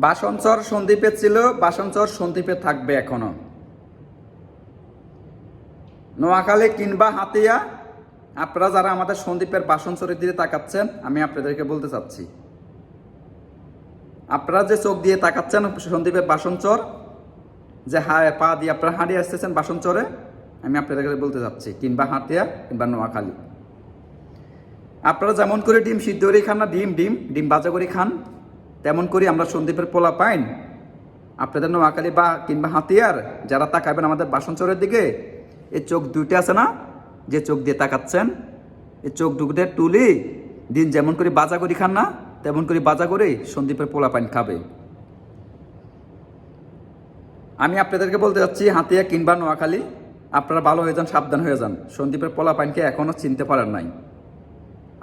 বাসনচর সন্দ্বীপে ছিল, বাসনচর সন্দ্বীপে থাকবে এখনো। নোয়াখালী কিংবা হাতিয়া, আপনারা যারা আমাদের সন্দ্বীপের বাসনচরের দিকে তাকাচ্ছেন, আমি আপনাদেরকে বলতে চাচ্ছি, আপনারা যে চোখ দিয়ে তাকাচ্ছেন সন্দ্বীপের বাসনচর, যে পা দিয়ে আপনারা হারিয়ে আসতেছেন বাসনচরে, আমি আপনাদেরকে বলতে চাচ্ছি, কিংবা হাতিয়া কিংবা নোয়াখালী, আপনারা যেমন করে ডিম সিদ্ধ করে খান না, ডিম ডিম ডিম ভাজা করে খান, তেমন করে আমরা সন্দ্বীপের পোলা পাইন আপনাদের নোয়াখালী বা কিংবা হাতিয়ার যারা তাকাবেন আমাদের বাসনচরের দিকে, এই চোখ দুইটা আছে না, যে চোখ দিয়ে তাকাচ্ছেন, এই চোখ দুটো তুলি দিন যেমন করে বাজা করি খান না, তেমন করে বাজা করে সন্দ্বীপের পোলা পাইন খাবে। আমি আপনাদেরকে বলতে যাচ্ছি, হাতিয়া কিংবা নোয়াখালী, আপনারা ভালো হয়ে যান, সাবধান হয়ে যান। সন্দ্বীপের পোলা পাইনকে এখনও চিনতে পারেন নাই।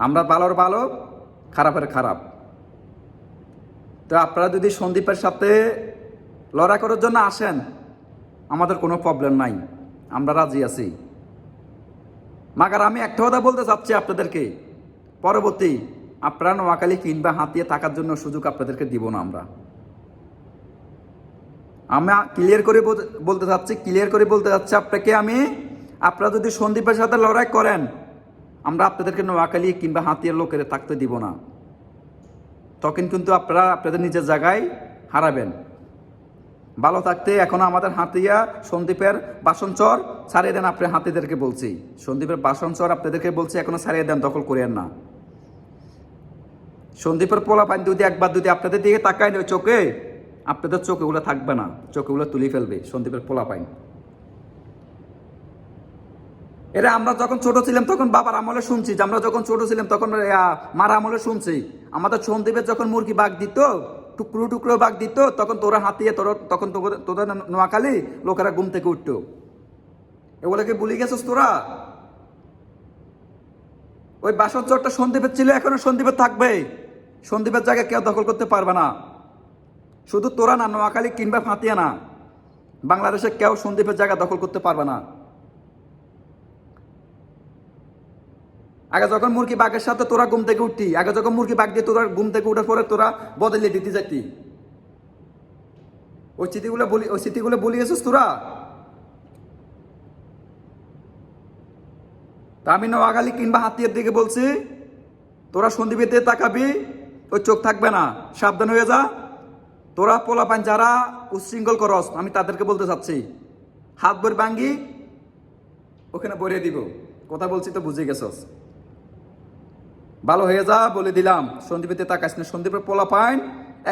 আমরা ভালোর ভালো, খারাপের খারাপ। তো আপনারা যদি সন্দ্বীপের সাথে লড়াই করার জন্য আসেন, আমাদের কোনো প্রবলেম নাই, আমরা রাজি আছি। মাগার আমি একটা কথা বলতে চাচ্ছি আপনাদেরকে, পরবর্তী আপনারা নোয়াখালী কিংবা হাতিয়ে থাকার জন্য সুযোগ আপনাদেরকে দিব না। আমরা ক্লিয়ার করে বলতে চাচ্ছি আপনাকে আমি, আপনারা যদি সন্দ্বীপের সাথে লড়াই করেন, আমরা আপনাদেরকে নোয়াখালী কিংবা হাতিয়ার লোকের থাকতে দিব না। তখন কিন্তু আপনারা আপনাদের নিজের জায়গায় হারাবেন। ভালো থাকতে এখনো আমাদের হাতিয়া সন্দ্বীপের বাসনচর ছাড়িয়ে দেন। আপনি হাতিদেরকে বলছি, সন্দ্বীপের বাসনচর আপনাদেরকে বলছি, এখনো ছাড়িয়ে দেন, দখল করেন না। সন্দ্বীপের পোলা পানি যদি একবার যদি আপনাদের দিকে তাকায় ওই চোখে, আপনাদের চোখেগুলো থাকবে না, চোখেগুলো তুলে ফেলবে সন্দ্বীপের পোলা পাইন। এরা আমরা যখন ছোট ছিলাম তখন বাবার আমলে শুনছি, যে আমরা যখন ছোট ছিলাম তখন মার আমলে শুনছি, আমাদের সন্দ্বীপের যখন মুরগি বাঘ দিত, টুকরো টুকরো বাঘ দিত, তখন তোরা হাতিয়ে তখন তোদের নোয়াখালী লোকেরা ঘুম থেকে উঠত। এগুলোকে ভুলে গেছিস তোরা? ওই বাসনচরটা সন্দ্বীপের ছিল, এখনো সন্দ্বীপে থাকবে। সন্দ্বীপের জায়গায় কেউ দখল করতে পারবে না। শুধু তোরা না, নোয়াখালী কিংবা হাতিয়া না, বাংলাদেশে কেউ সন্দ্বীপের জায়গা দখল করতে পারবে না। আগে যখন মুরগি বাঘের সাথে তোরা ঘুম থেকে উঠতি, আগে যখন মুরগি বাঘ দিয়ে তোরা ঘুম থেকে উঠার পরে তোরা বদলে দিতে যাইতি, ওই স্মৃতিগুলো বলি গেছিস তোরা? তা আমি নোয়াখালী কিংবা হাতিয়ার দিকে বলছি, তোরা সন্দ্বীপের দিকে তাকাবি, ওই চোখ থাকবে না, সাবধান হয়ে যা। তোরা পোলাপান যারা উচ্ছৃঙ্খল করস, আমি তাদেরকে বলতে চাচ্ছি, হাত ভর ভাঙ্গি ওখানে ভরিয়ে দিব। কথা বলছি তো বুঝে গেছস। ভালো হয়ে যা বলে দিলাম, সন্দ্বীপের তাকাস না। সন্দ্বীপের পোলা পাইন